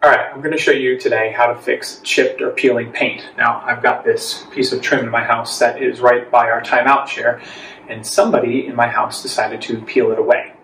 Alright, I'm going to show you today how to fix chipped or peeling paint. Now, I've got this piece of trim in my house that is right by our timeout chair, and somebody in my house decided to peel it away.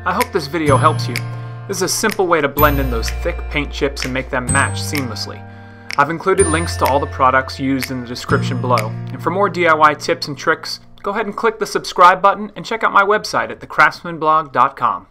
I hope this video helps you. This is a simple way to blend in those thick paint chips and make them match seamlessly. I've included links to all the products used in the description below. And for more DIY tips and tricks, go ahead and click the subscribe button and check out my website at thecraftsmanblog.com.